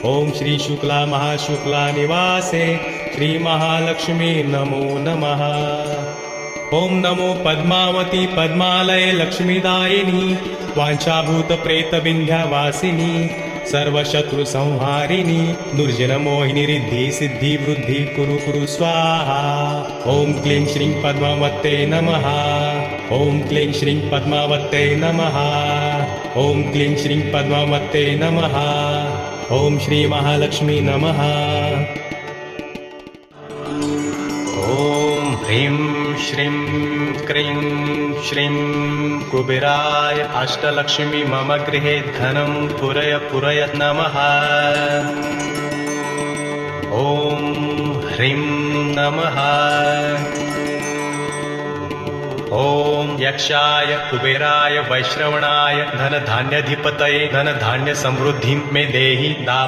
ओम श्री शुक्ला महाशुक्ला निवासे श्री महालक्ष्मी नमो नमः। ओम नमो पद्मावती पद्मालय लक्ष्मीदायिनी वांछाभूत प्रेत विंध्यवासिनी सर्वशत्रु संहारिणी दुर्जन मोहिनी रिद्धि सिद्धि वृद्धि कुरु कुरु स्वाहा। ओम क्लीं श्रीं पद्मावत्यै नमः। ओम क्लीं श्रीं पद्मावत्यै नमः। ओम क्लीं श्रीं पद्मावत्यै नमः। ओम श्री महालक्ष्मी नमः। ओम ह्रीं श्रीं क्रीं श्रीं कुबेराय अष्टलक्ष्मी मम गृहे धनं पुरय पुरय नमः। ओम ह्रीं नमः। ओम यक्षाय कुबेराय वैश्रवणाय धन धान्याधिपतये धन धान्य समृद्धिं मे देहि दा